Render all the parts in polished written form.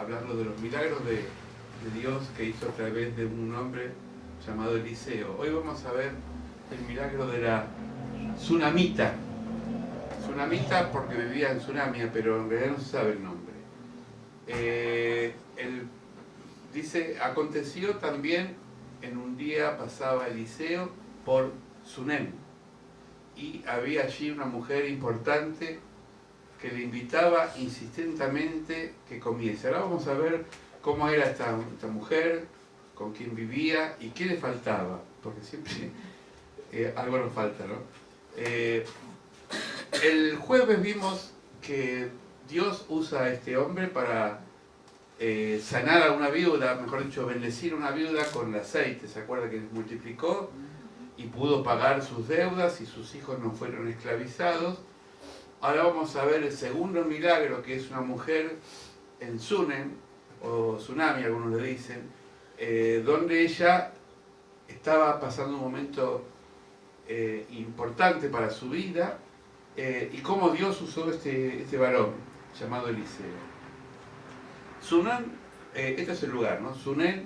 hablando de los milagros de Dios que hizo a través de un hombre llamado Eliseo. Hoy vamos a ver el milagro de la tsunamita. Tsunamita porque vivía en Tsunamia, pero en realidad no se sabe el nombre. Dice, aconteció también en un día pasaba Eliseo por Sunem y había allí una mujer importante que le invitaba insistentemente que comiese. Ahora vamos a ver cómo era esta mujer, con quién vivía y qué le faltaba, porque siempre algo nos falta, ¿no? El jueves vimos que Dios usa a este hombre para sanar a una viuda, mejor dicho, bendecir a una viuda con el aceite. ¿Se acuerda que multiplicó y pudo pagar sus deudas y sus hijos no fueron esclavizados? Ahora vamos a ver el segundo milagro, que es una mujer en Sunem, o Tsunami, algunos le dicen, donde ella estaba pasando un momento importante para su vida, y cómo Dios usó este varón llamado Eliseo. Sunem, este es el lugar, ¿no? Sunem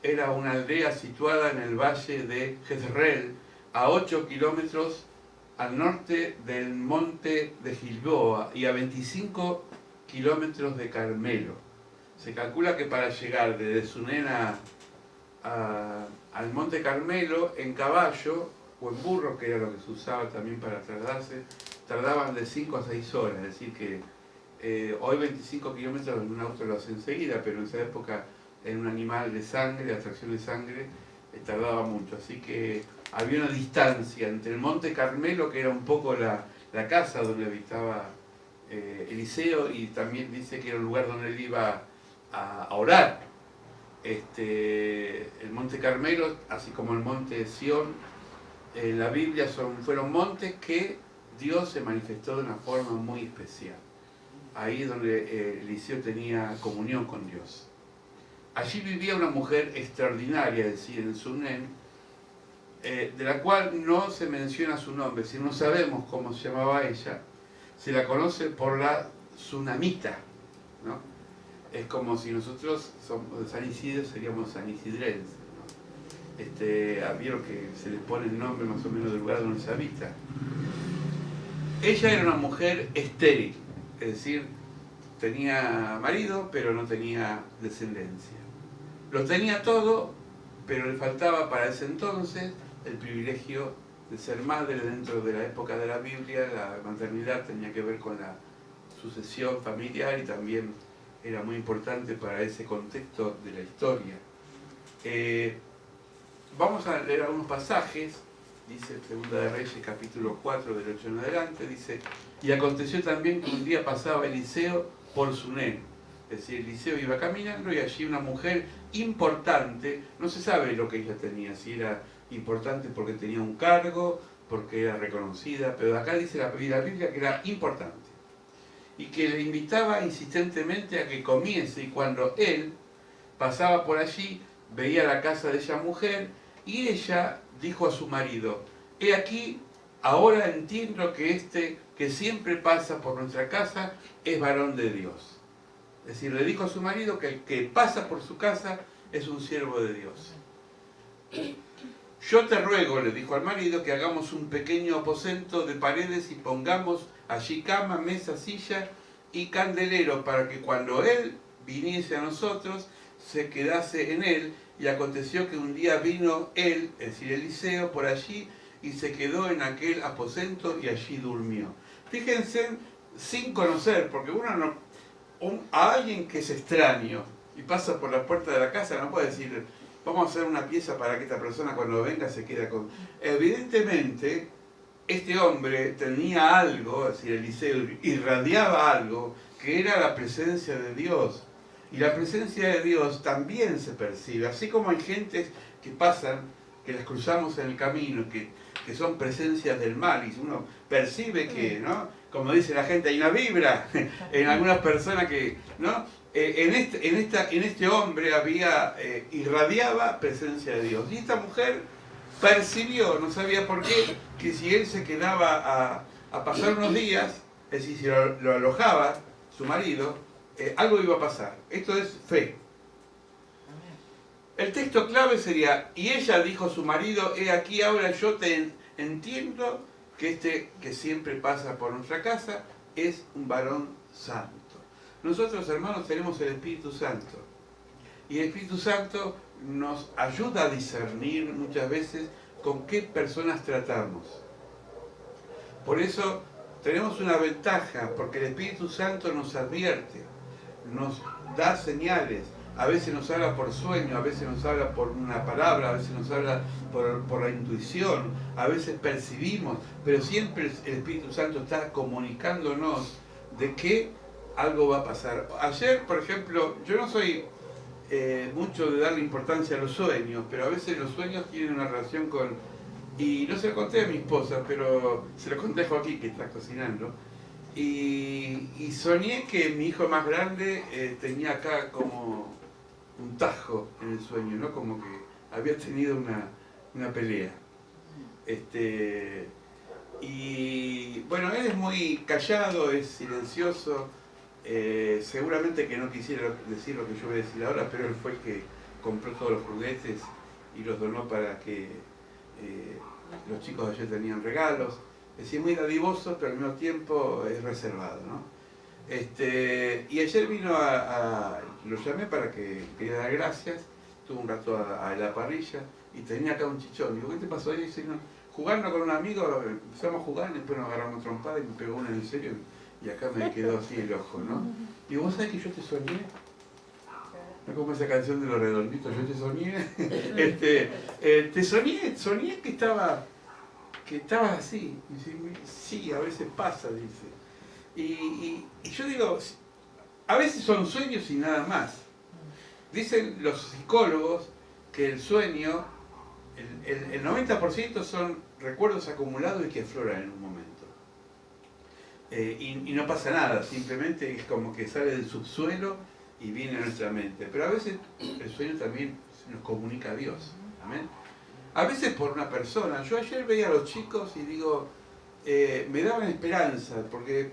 era una aldea situada en el valle de Jezreel, a 8 kilómetros al norte del monte de Gilboa y a 25 kilómetros de Carmelo. Se calcula que para llegar desde Sunem al monte Carmelo en caballo o en burro, que era lo que se usaba también para trasladarse, tardaban de 5 a 6 horas, es decir que hoy 25 kilómetros en un auto lo hace enseguida, pero en esa época en un animal de sangre, de atracción de sangre, tardaba mucho. Así que había una distancia entre el monte Carmelo, que era un poco la casa donde habitaba Eliseo, y también dice que era un lugar donde él iba a orar. El monte Carmelo, así como el monte Sión, en la Biblia fueron montes que Dios se manifestó de una forma muy especial. Ahí es donde Eliseo tenía comunión con Dios. Allí vivía una mujer extraordinaria, es decir, en Sunem, de la cual no se menciona su nombre, si no sabemos cómo se llamaba ella, se la conoce por la tsunamita, ¿no? Es como si nosotros somos de San Isidro, seríamos sanisidrenses, ¿no? Vieron que se les pone el nombre más o menos del lugar donde se habita. Ella era una mujer estéril, es decir, tenía marido, pero no tenía descendencia. Lo tenía todo, pero le faltaba para ese entonces el privilegio de ser madre. Dentro de la época de la Biblia, la maternidad tenía que ver con la sucesión familiar y también era muy importante para ese contexto de la historia. Vamos a leer algunos pasajes. Dice Segunda de Reyes, capítulo 4, del 8 en adelante, dice: y aconteció también que un día pasaba Eliseo por Sunem. Es decir, Eliseo iba caminando y allí una mujer importante, no se sabe lo que ella tenía, si era importante porque tenía un cargo, porque era reconocida, pero acá dice la Biblia que era importante. Y que le invitaba insistentemente a que comiese, y cuando él pasaba por allí, veía la casa de esa mujer, y ella dijo a su marido: he aquí, ahora entiendo que que siempre pasa por nuestra casa es varón de Dios. Es decir, le dijo a su marido que el que pasa por su casa es un siervo de Dios. Yo te ruego, le dijo al marido, que hagamos un pequeño aposento de paredes y pongamos allí cama, mesa, silla y candelero, para que cuando él viniese a nosotros se quedase en él. Y aconteció que un día vino él, es decir, Eliseo, por allí y se quedó en aquel aposento y allí durmió. Fíjense, sin conocer, porque a alguien que es extraño y pasa por la puerta de la casa no puede decir: vamos a hacer una pieza para que esta persona cuando venga se quede con... Evidentemente, este hombre tenía algo, es decir, Eliseo irradiaba algo, que era la presencia de Dios. Y la presencia de Dios también se percibe, así como hay gentes que pasan, que las cruzamos en el camino, que son presencias del mal, y uno percibe que, ¿no? Como dice la gente, hay una vibra en algunas personas que, ¿no? En este hombre irradiaba presencia de Dios. Y esta mujer percibió, no sabía por qué, que si él se quedaba a pasar unos días, es decir, si lo alojaba, su marido, algo iba a pasar. Esto es fe. El texto clave sería, y ella dijo a su marido, he aquí ahora yo te entiendo que este que siempre pasa por nuestra casa es un varón santo. Nosotros, hermanos, tenemos el Espíritu Santo. Y el Espíritu Santo nos ayuda a discernir muchas veces con qué personas tratamos. Por eso tenemos una ventaja, porque el Espíritu Santo nos advierte, nos da señales. A veces nos habla por sueño, a veces nos habla por una palabra, a veces nos habla por la intuición, a veces percibimos, pero siempre el Espíritu Santo está comunicándonos de que algo va a pasar. Ayer, por ejemplo, yo no soy mucho de darle importancia a los sueños, pero a veces los sueños tienen una relación con... Y no se lo conté a mi esposa, pero se lo conté a Joaquín, que está cocinando. Y soñé que mi hijo más grande tenía acá como un tajo en el sueño, ¿no? Como que había tenido una pelea. Y bueno, él es muy callado, es silencioso, seguramente que no quisiera decir lo que yo voy a decir ahora, pero él fue el que compró todos los juguetes y los donó para que los chicos de ayer tenían regalos. Es decir, muy dadivoso, pero al mismo tiempo es reservado, ¿no? Y ayer vino lo llamé para que quería dar gracias, estuvo un rato a la parrilla y tenía acá un chichón. Digo, ¿qué te pasó? Y dice, no, jugando con un amigo, empezamos a jugar y después nos agarramos trompada y me pegó una en serio y acá me quedó así el ojo, ¿no? Y vos sabés que yo te soñé. No como esa canción de los redonditos, yo te soñé. Te soñé que estabas así. Y dice, sí, a veces pasa, dice. Y yo digo, a veces son sueños y nada más. Dicen los psicólogos que el sueño, el 90% son recuerdos acumulados y que afloran en un momento. Y no pasa nada, simplemente es como que sale del subsuelo y viene a nuestra mente. Pero a veces el sueño también nos comunica a Dios. Amén. A veces por una persona. Yo ayer veía a los chicos y digo, me daban esperanza, porque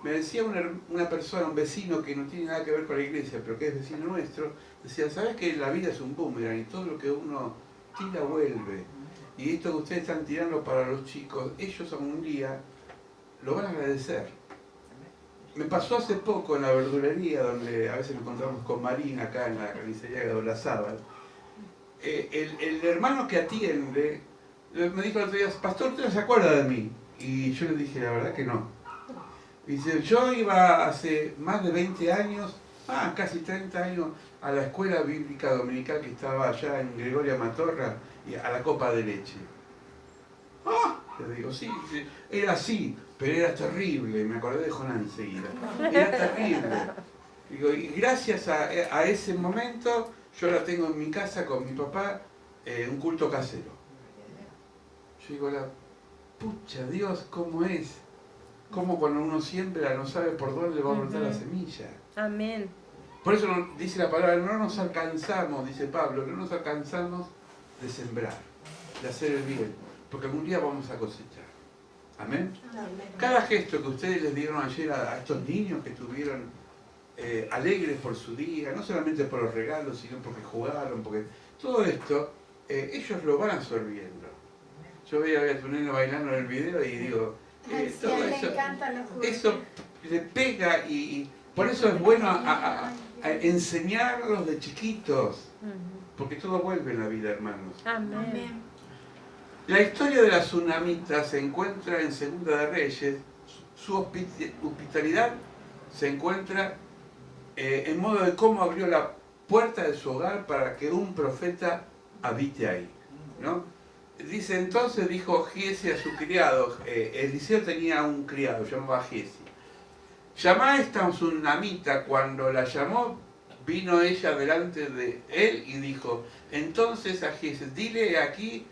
me decía una persona, un vecino que no tiene nada que ver con la iglesia, pero que es vecino nuestro, decía, ¿sabes que la vida es un boomerang y todo lo que uno tira vuelve? Y esto que ustedes están tirando para los chicos, ellos algún día lo van a agradecer. Me pasó hace poco en la verdulería, donde a veces nos encontramos con Marina, acá en la carnicería de Olazábal. El hermano que atiende me dijo el otro día, pastor, ¿usted no se acuerda de mí? Y yo le dije, la verdad que no. Dice, yo iba hace más de 20 años, casi 30 años, a la escuela bíblica dominical que estaba allá en Gregoria Matorra, y a la copa de leche. Le digo, sí, era así, pero era terrible, me acordé de Jonás enseguida. Era terrible. Digo, y gracias a ese momento, yo la tengo en mi casa con mi papá, un culto casero. Yo digo, pucha, Dios, ¿cómo es? Como cuando uno siembra no sabe por dónde va a brotar la semilla. Amén. Por eso dice la palabra, no nos alcanzamos, dice Pablo, no nos alcanzamos de sembrar, de hacer el bien, porque algún día vamos a cosechar. Amén. Cada gesto que ustedes les dieron ayer a estos niños que estuvieron alegres por su día, no solamente por los regalos, sino porque jugaron, porque todo esto, ellos lo van absorbiendo. Yo veía a tu nene bailando en el video y digo, todo eso le pega y por eso es bueno a enseñarlos de chiquitos, porque todo vuelve en la vida, hermanos. Amén. La historia de la tsunamita se encuentra en Segunda de Reyes. Su hospitalidad se encuentra en modo de cómo abrió la puerta de su hogar para que un profeta habite ahí, ¿no? Dice, entonces dijo Giesi a su criado, Eliseo tenía un criado, llamaba Giesi. Llamá a esta tsunamita. Cuando la llamó, vino ella delante de él y dijo, entonces a Giesi, dile aquí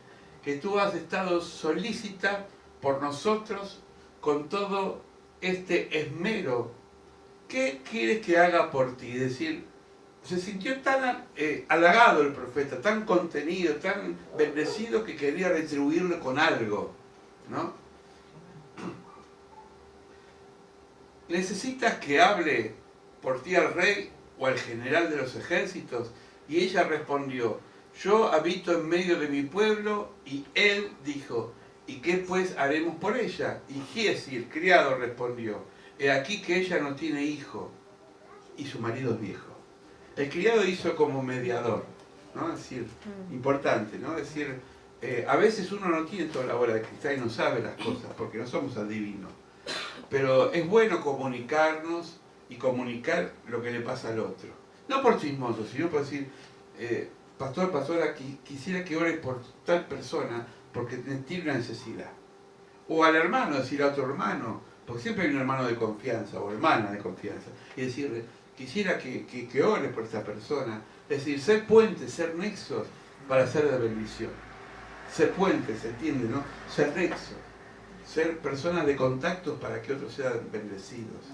que tú has estado solícita por nosotros con todo este esmero. ¿Qué quieres que haga por ti? Es decir, se sintió tan halagado el profeta, tan contenido, tan bendecido que quería retribuirle con algo, ¿no? ¿Necesitas que hable por ti al rey o al general de los ejércitos? Y ella respondió, yo habito en medio de mi pueblo. Y él dijo, ¿y qué pues haremos por ella? Y Giezi, el criado, respondió, he aquí que ella no tiene hijo y su marido es viejo. El criado hizo como mediador, ¿no? Es decir, importante, ¿no? Es decir, a veces uno no tiene toda la bola de cristal y no sabe las cosas, porque no somos adivinos. Pero es bueno comunicarnos y comunicar lo que le pasa al otro. No por chismoso, sino por decir, pastor, pastora, quisiera que ore por tal persona porque tiene una necesidad. O al hermano, decir a otro hermano, porque siempre hay un hermano de confianza o hermana de confianza, y decirle, quisiera que ore por esta persona. Es decir, ser puentes, ser nexos para ser de bendición. Ser puentes, ¿se entiende, no? Ser nexos. Ser personas de contactos para que otros sean bendecidos.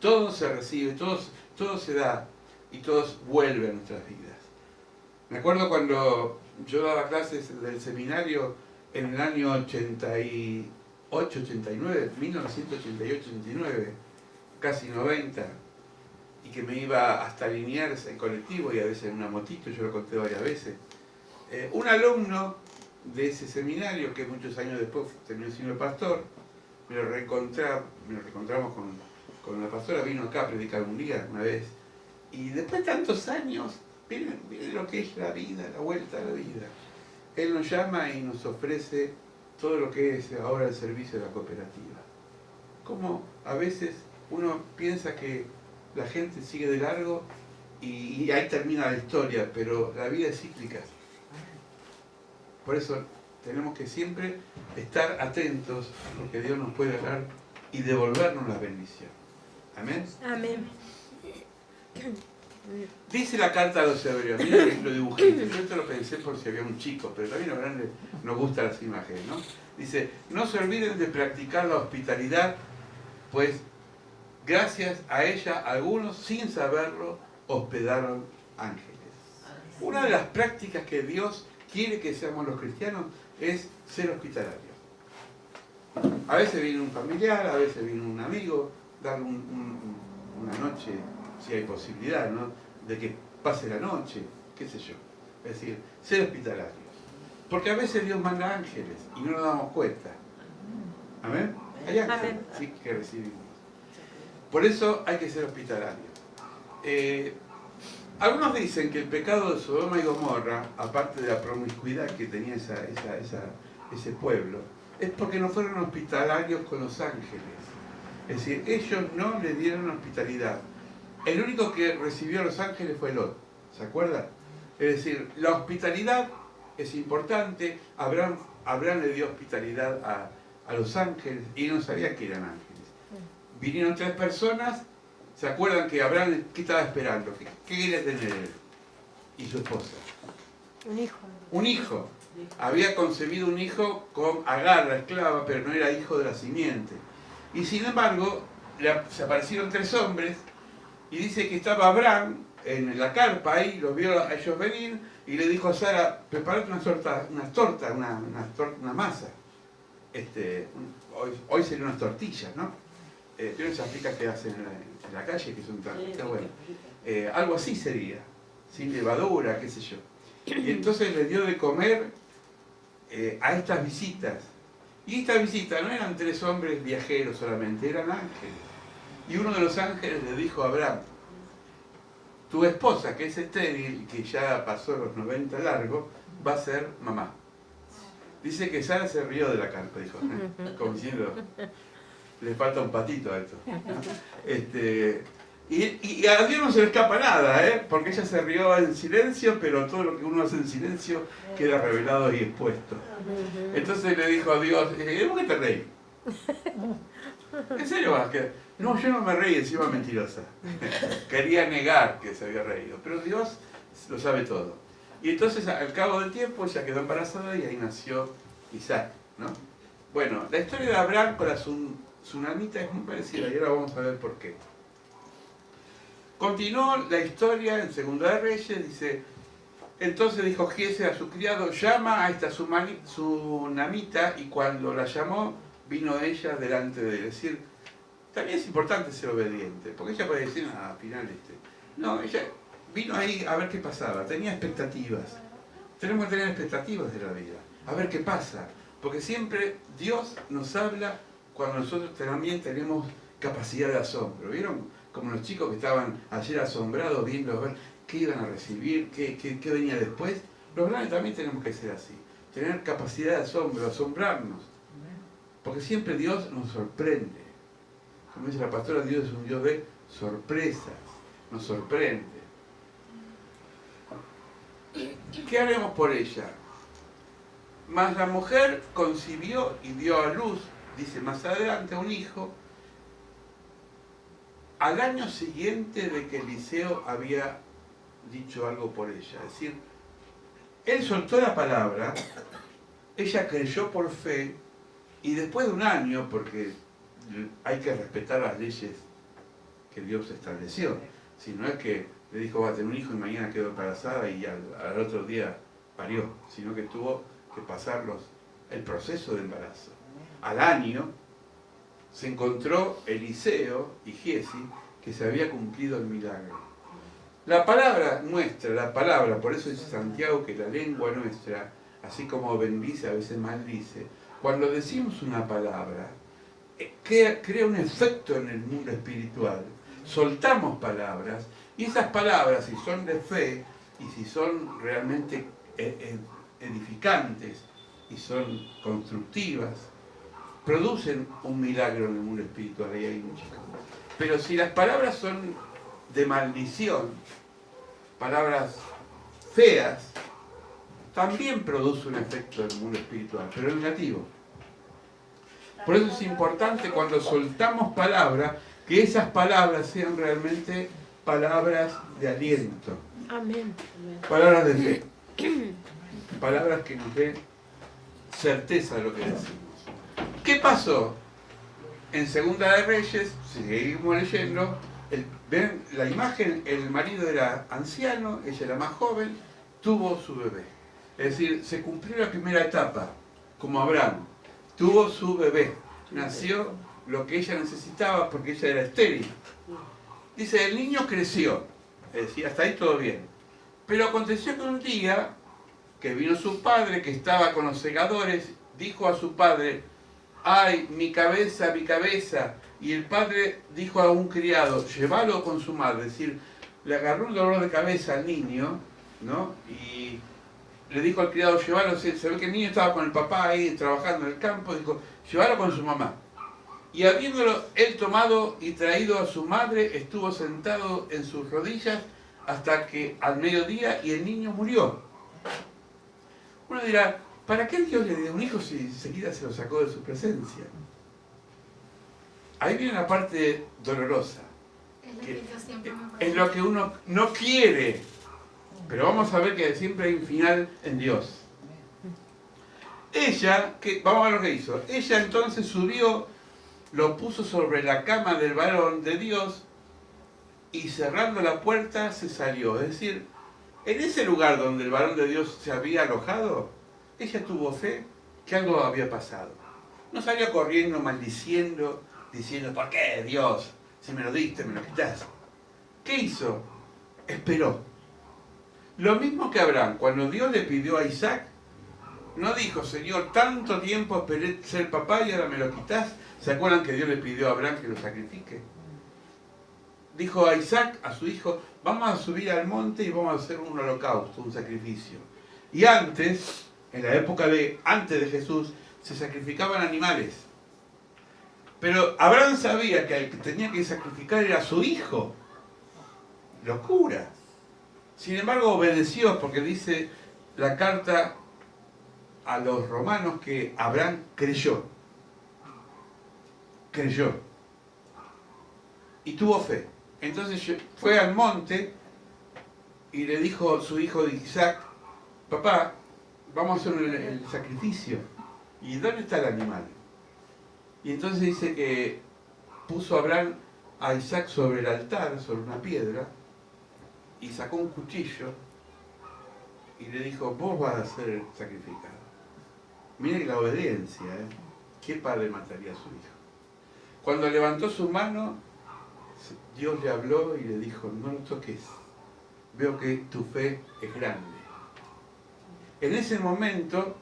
Todo se recibe, todo se da y todos vuelven a nuestras vidas. Me acuerdo cuando yo daba clases del seminario en el año 88, 89, 1988, 89, casi 90, y que me iba hasta Liniers en colectivo y a veces en una motito, yo lo conté varias veces. Un alumno de ese seminario, que muchos años después terminó siendo pastor, me lo reencontramos con la pastora, vino acá a predicar un día, una vez, y después de tantos años, miren lo que es la vida, la vuelta a la vida. Él nos llama y nos ofrece todo lo que es ahora el servicio de la cooperativa. Como a veces uno piensa que la gente sigue de largo y ahí termina la historia, pero la vida es cíclica. Por eso tenemos que siempre estar atentos a lo que Dios nos puede dar y devolvernos la bendición. Amén. Amén. Dice la carta a los hebreos, miren lo dibujito, yo esto lo pensé por si había un chico, pero también a los grandes nos gustan las imágenes, ¿no? Dice, no se olviden de practicar la hospitalidad, pues gracias a ella algunos, sin saberlo, hospedaron ángeles. Una de las prácticas que Dios quiere que seamos los cristianos es ser hospitalarios. A veces viene un familiar, a veces viene un amigo, dar una noche, si hay posibilidad, ¿no?, de que pase la noche, qué sé yo. Es decir, ser hospitalarios. Porque a veces Dios manda ángeles y no nos damos cuenta. ¿Amén? Hay ángeles, sí, que recibimos. Por eso hay que ser hospitalarios. Algunos dicen que el pecado de Sodoma y Gomorra, aparte de la promiscuidad que tenía ese pueblo, es porque no fueron hospitalarios con los ángeles. Es decir, ellos no le dieron hospitalidad. El único que recibió a los ángeles fue Lot. ¿Se acuerda? Es decir, la hospitalidad es importante. Abraham le dio hospitalidad a los ángeles y no sabía que eran ángeles. Vinieron 3 personas. ¿Se acuerdan que Abraham, qué estaba esperando? ¿Qué quería tener él y su esposa? Un hijo. Un hijo. Había concebido un hijo con Agar, la esclava, pero no era hijo de la simiente. Y sin embargo, se aparecieron 3 hombres y dice que estaba Abraham en la carpa ahí, los vio a ellos venir y le dijo a Sara, preparate una masa. Hoy serían unas tortillas, ¿no? Tienen esas picas que hacen en la calle, que son tan bueno. Algo así sería, sin levadura, qué sé yo. Y entonces les dio de comer a estas visitas. Y estas visitas no eran 3 hombres viajeros solamente, eran ángeles. Y uno de los ángeles le dijo a Abraham, tu esposa, que es estéril, que ya pasó los 90 largos, va a ser mamá. Dice que Sara se rió de la carpa, dijo, como diciendo, le falta un patito a esto. Y a Dios no se le escapa nada, porque ella se rió en silencio, pero todo lo que uno hace en silencio queda revelado y expuesto. Entonces le dijo a Dios, ¿por qué te reí? ¿En serio vas a quedar? No, yo no me reí, encima mentirosa. Quería negar que se había reído, pero Dios lo sabe todo. Y entonces al cabo del tiempo ella quedó embarazada y ahí nació Isaac, ¿no? Bueno, la historia de Abraham con la tsunamita es muy parecida y ahora vamos a ver por qué. Continuó la historia en Segunda de Reyes, dice, entonces dijo Giezi a su criado, llama a esta tsunamita, y cuando la llamó, vino ella delante de él. Es decir, También es importante ser obediente, porque ella puede decir, al final no, ella vino ahí a ver qué pasaba, tenía expectativas. Tenemos que tener expectativas de la vida, a ver qué pasa, porque siempre Dios nos habla cuando nosotros también tenemos capacidad de asombro. ¿Vieron? Como los chicos que estaban ayer asombrados viendo a ver qué iban a recibir, qué venía después. Los grandes también tenemos que ser así, tener capacidad de asombro, asombrarnos, porque siempre Dios nos sorprende. Como dice la pastora, Dios es un Dios de sorpresas, nos sorprende. ¿Qué haremos por ella? Mas la mujer concibió y dio a luz, dice más adelante, un hijo, al año siguiente de que Eliseo había dicho algo por ella. Es decir, él soltó la palabra, ella creyó por fe, y después de un año, porque hay que respetar las leyes que Dios estableció, si no es que le dijo va a tener un hijo y mañana quedó embarazada y al otro día parió, sino que tuvo que pasar el proceso de embarazo. Al año se encontró Eliseo y Giesi, que se había cumplido el milagro. La palabra nuestra, la palabra, por eso dice Santiago que la lengua nuestra, así como bendice, a veces maldice, cuando decimos una palabra, crea un efecto en el mundo espiritual. Soltamos palabras, y esas palabras, si son de fe, y si son realmente edificantes, y son constructivas, producen un milagro en el mundo espiritual, ahí hay muchas cosas. Pero si las palabras son de maldición, palabras feas, también produce un efecto en el mundo espiritual, pero negativo. Por eso es importante cuando soltamos palabras, que esas palabras sean realmente palabras de aliento. Amén. Palabras de fe. Palabras que nos den certeza de lo que decimos. ¿Qué pasó? En Segunda de Reyes, si seguimos leyendo, ven la imagen, el marido era anciano, ella era más joven, tuvo su bebé. Es decir, se cumplió la primera etapa, como Abraham. Tuvo su bebé, nació lo que ella necesitaba porque ella era estéril. Dice, el niño creció, es decir, hasta ahí todo bien. Pero aconteció que un día, que vino su padre, que estaba con los segadores, dijo a su padre, ¡ay, mi cabeza, mi cabeza! Y el padre dijo a un criado, llévalo con su madre, es decir, le agarró un dolor de cabeza al niño, ¿no? Y le dijo al criado, llévalo, se ve que el niño estaba con el papá ahí trabajando en el campo, dijo, llévalo con su mamá. Y habiéndolo él tomado y traído a su madre, estuvo sentado en sus rodillas hasta que al mediodía y el niño murió. Uno dirá, ¿para qué Dios le dio un hijo si enseguida se lo sacó de su presencia? Ahí viene la parte dolorosa. Es lo que uno no quiere. Pero vamos a ver que siempre hay un final en Dios. Ella, vamos a ver lo que hizo. Ella entonces subió, lo puso sobre la cama del varón de Dios y cerrando la puerta se salió. Es decir, en ese lugar donde el varón de Dios se había alojado, ella tuvo fe que algo había pasado. No salió corriendo, maldiciendo, diciendo, ¿por qué Dios? Si me lo diste, me lo quitas. ¿Qué hizo? Esperó. Lo mismo que Abraham, cuando Dios le pidió a Isaac, no dijo, Señor, tanto tiempo esperé ser papá y ahora me lo quitas. ¿Se acuerdan que Dios le pidió a Abraham que lo sacrifique? Dijo a Isaac, a su hijo, vamos a subir al monte y vamos a hacer un holocausto, un sacrificio. Y antes, en la época antes de Jesús, se sacrificaban animales. Pero Abraham sabía que el que tenía que sacrificar era su hijo. Locura. Sin embargo, obedeció, porque dice la carta a los romanos que Abraham creyó. Creyó. Y tuvo fe. Entonces fue al monte y le dijo a su hijo Isaac, papá, vamos a hacer el sacrificio. ¿Y dónde está el animal? Y entonces dice que puso Abraham a Isaac sobre el altar, sobre una piedra, y sacó un cuchillo y le dijo, vos vas a ser sacrificado. Miren la obediencia, ¿eh? ¿Qué padre mataría a su hijo? Cuando levantó su mano, Dios le habló y le dijo, no lo toques, veo que tu fe es grande. En ese momento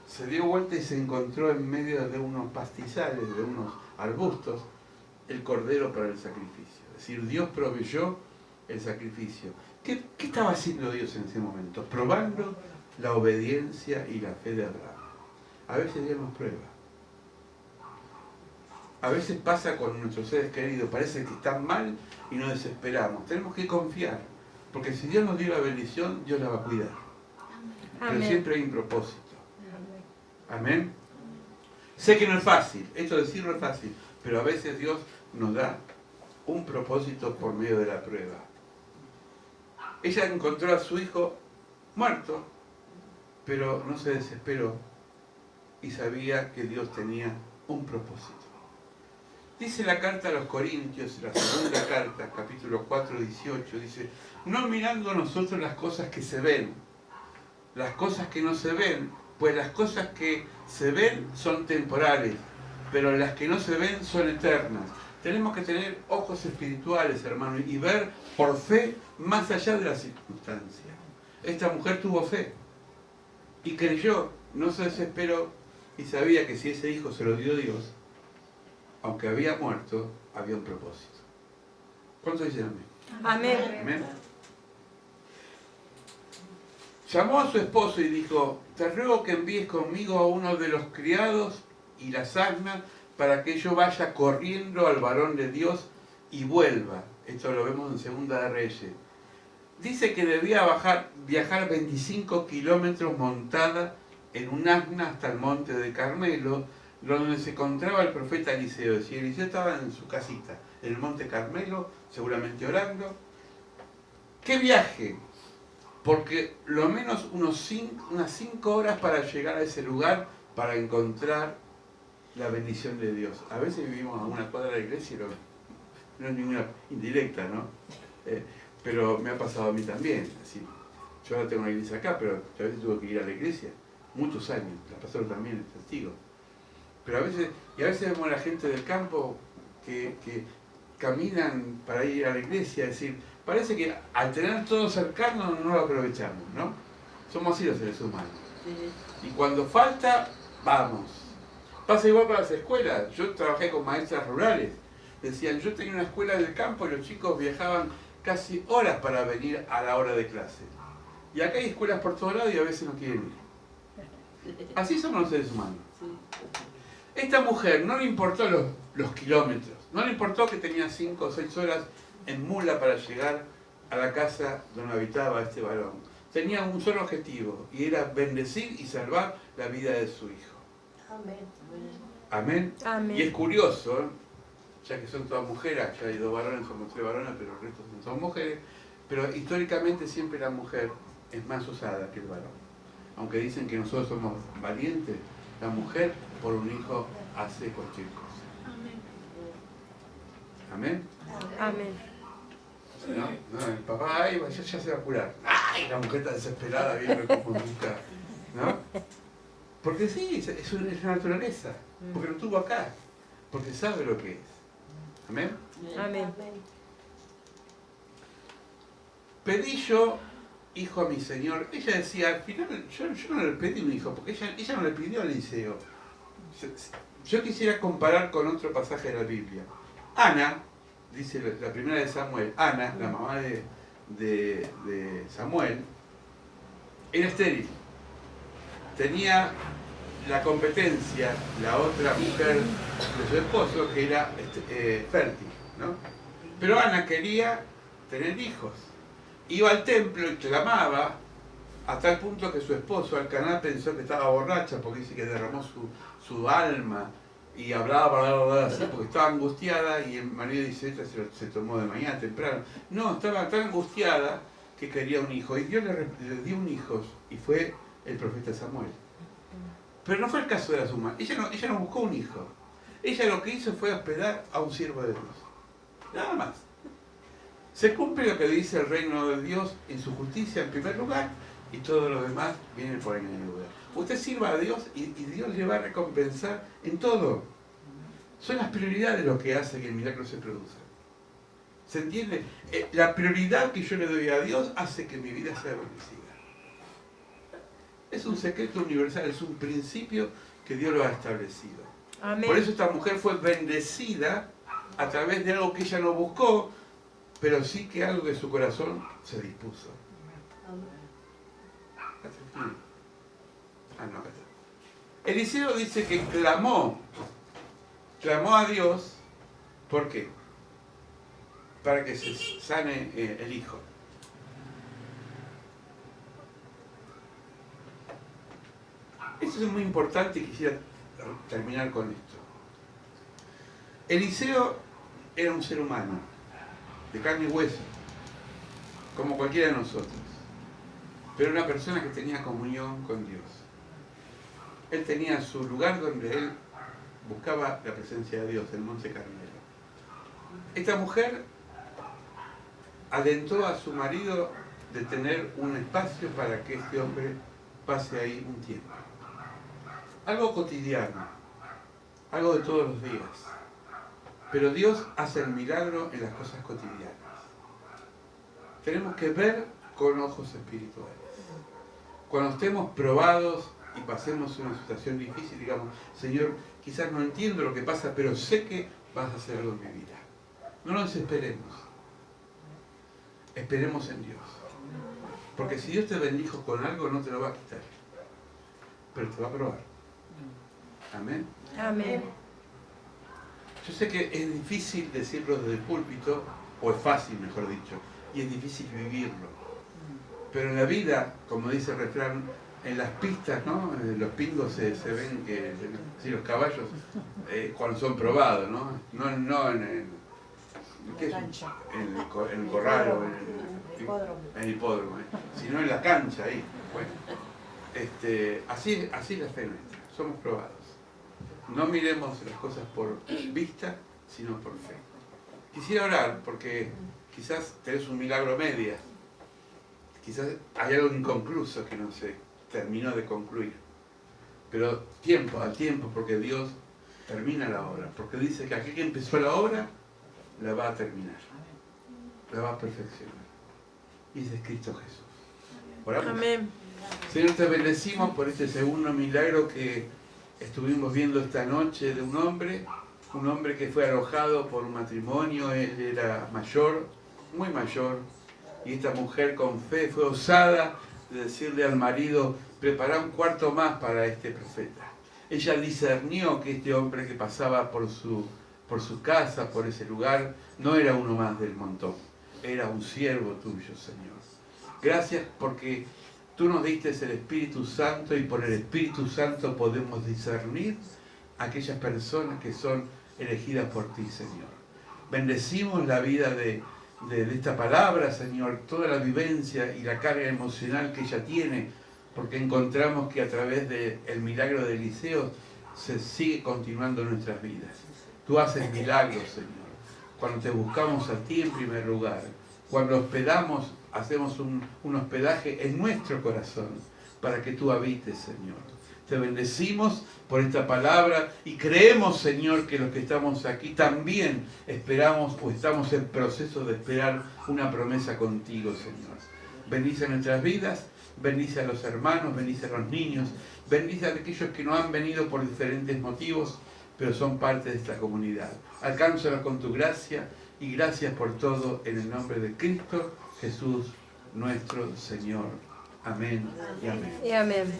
se dio vuelta y se encontró en medio de unos pastizales, de unos arbustos, el cordero para el sacrificio. Es decir, Dios proveyó el sacrificio. ¿Qué estaba haciendo Dios en ese momento? Probando la obediencia y la fe de Abraham. A veces Dios nos prueba. A veces pasa con nuestros seres queridos, parece que están mal y nos desesperamos. Tenemos que confiar, porque si Dios nos dio la bendición, Dios la va a cuidar. Pero siempre hay un propósito. Amén. Sé que no es fácil, esto de decirlo es fácil, pero a veces Dios nos da un propósito por medio de la prueba. Ella encontró a su hijo muerto, pero no se desesperó y sabía que Dios tenía un propósito. Dice la carta a los Corintios, la segunda carta, capítulo 4, 18, dice, no mirando nosotros las cosas que se ven, las cosas que no se ven, pues las cosas que se ven son temporales, pero las que no se ven son eternas. Tenemos que tener ojos espirituales, hermano, y ver por fe más allá de las circunstancias. Esta mujer tuvo fe y creyó, no se desesperó y sabía que si ese hijo se lo dio Dios, aunque había muerto, había un propósito. ¿Cuántos dicen amén? Amén. Amén. Llamó a su esposo y dijo, te ruego que envíes conmigo a uno de los criados y las asnas para que yo vaya corriendo al varón de Dios y vuelva. Esto lo vemos en Segunda de Reyes. Dice que debía viajar 25 kilómetros montada en un asna hasta el monte de Carmelo, donde se encontraba el profeta Eliseo. Si Eliseo estaba en su casita, en el monte Carmelo, seguramente orando. ¿Qué viaje? Porque lo menos unas 5 horas para llegar a ese lugar para encontrar la bendición de Dios. A veces vivimos a una cuadra de la iglesia y no es ninguna indirecta, ¿no? Pero me ha pasado a mí también. Así. Yo ahora tengo una iglesia acá, pero a veces tuve que ir a la iglesia. Muchos años. La pastora también es testigo. Pero a veces vemos a la gente del campo que caminan para ir a la iglesia, es decir, parece que al tener todo cercano no lo aprovechamos, ¿no? Somos así los seres humanos. Y cuando falta, vamos. Pasa igual para las escuelas. Yo trabajé con maestras rurales. Decían, yo tenía una escuela del campo y los chicos viajaban casi horas para venir a la hora de clase. Y acá hay escuelas por todos lados y a veces no quieren ir. Así somos los seres humanos. Esta mujer no le importó los kilómetros, no le importó que tenía 5 o 6 horas en mula para llegar a la casa donde habitaba este varón. Tenía un solo objetivo y era bendecir y salvar la vida de su hijo. Amén. Amén. Amén. Y es curioso, ¿eh? Ya que son todas mujeres, ya hay 2 varones, somos 3 varones, pero el resto son todas mujeres, pero históricamente siempre la mujer es más usada que el varón. Aunque dicen que nosotros somos valientes, la mujer por un hijo hace cualquier cosa. Amén. Amén. No, el papá ay, ya se va a curar. ¡Ay! La mujer está desesperada viendo cómo nunca. ¿No? Porque sí, es la naturaleza. Porque lo tuvo acá. Porque sabe lo que es. Amén. Amén. Pedí yo hijo a mi Señor. Ella decía, al final, yo no le pedí un hijo, porque ella no le pidió a Eliseo. Yo quisiera comparar con otro pasaje de la Biblia. Ana, dice la primera de Samuel, Ana, la mamá de Samuel, era estéril. Tenía la competencia, la otra mujer de su esposo, que era fértil, ¿no? Pero Ana quería tener hijos. Iba al templo y clamaba a tal punto que su esposo, Alcaná, pensó que estaba borracha porque dice que derramó su alma y hablaba así porque estaba angustiada y el marido dice, esta se tomó de mañana temprano. No, estaba tan angustiada que quería un hijo y Dios le dio un hijo y fue el profeta Samuel. Pero no fue el caso de la suma. Ella no buscó un hijo. Ella lo que hizo fue hospedar a un siervo de Dios. Nada más. Se cumple lo que dice el reino de Dios en su justicia en primer lugar y todo lo demás viene por añadidura. Usted sirva a Dios y Dios le va a recompensar en todo. Son las prioridades lo que hace que el milagro se produzca. ¿Se entiende? La prioridad que yo le doy a Dios hace que mi vida sea bendecida. Es un secreto universal, es un principio que Dios lo ha establecido. Amén. Por eso esta mujer fue bendecida a través de algo que ella no buscó, pero sí que algo de su corazón se dispuso. Ah, no, acá está. Eliseo dice que clamó a Dios. ¿Por qué? Para que se sane el hijo. Esto es muy importante y quisiera terminar con esto. Eliseo era un ser humano, de carne y hueso, como cualquiera de nosotros, pero una persona que tenía comunión con Dios. Él tenía su lugar donde él buscaba la presencia de Dios, el Monte Carmelo. Esta mujer alentó a su marido de tener un espacio para que este hombre pase ahí un tiempo. Algo cotidiano, algo de todos los días. Pero Dios hace el milagro en las cosas cotidianas. Tenemos que ver con ojos espirituales. Cuando estemos probados y pasemos una situación difícil, digamos, Señor, quizás no entiendo lo que pasa, pero sé que vas a hacer algo en mi vida. No nos esperemos. Esperemos en Dios. Porque si Dios te bendijo con algo, no te lo va a quitar. Pero te va a probar. Amén. Amén. Yo sé que es difícil decirlo desde el púlpito, o es fácil, mejor dicho, y es difícil vivirlo. Pero en la vida, como dice el refrán, en las pistas, ¿no? Los pingos se ven que, sí, los caballos, cuando son probados, ¿no? No en el... ¿Qué es? En el corral o en el hipódromo, sino en la cancha ahí. Bueno, así es la fe nuestra, somos probados. No miremos las cosas por vista, sino por fe. Quisiera orar porque quizás tenés un milagro a medias, quizás hay algo inconcluso que no se terminó de concluir. Pero al tiempo, porque Dios termina la obra, porque dice que aquel que empezó la obra la va a terminar, la va a perfeccionar. Y ese es Cristo Jesús. ¿Oramos? Amén. Señor, te bendecimos por este segundo milagro que estuvimos viendo esta noche de un hombre que fue arrojado por un matrimonio. Él era mayor, muy mayor, y esta mujer con fe fue osada de decirle al marido: prepara un cuarto más para este profeta. Ella discernió que este hombre que pasaba por su casa, por ese lugar, no era uno más del montón, era un siervo tuyo, Señor. Gracias porque tú nos diste el Espíritu Santo y por el Espíritu Santo podemos discernir a aquellas personas que son elegidas por ti, Señor. Bendecimos la vida de esta palabra, Señor, toda la vivencia y la carga emocional que ella tiene, porque encontramos que a través del milagro de Eliseo se sigue continuando en nuestras vidas. Tú haces milagros, Señor, cuando te buscamos a ti en primer lugar, cuando hospedamos, hacemos un hospedaje en nuestro corazón para que tú habites, Señor. Te bendecimos por esta palabra y creemos, Señor, que los que estamos aquí también esperamos o estamos en proceso de esperar una promesa contigo, Señor. Bendice nuestras vidas, bendice a los hermanos, bendice a los niños, bendice a aquellos que no han venido por diferentes motivos, pero son parte de esta comunidad. Alcánzalos con tu gracia y gracias por todo en el nombre de Cristo Jesús, nuestro Señor. Amén y amén. Y amén.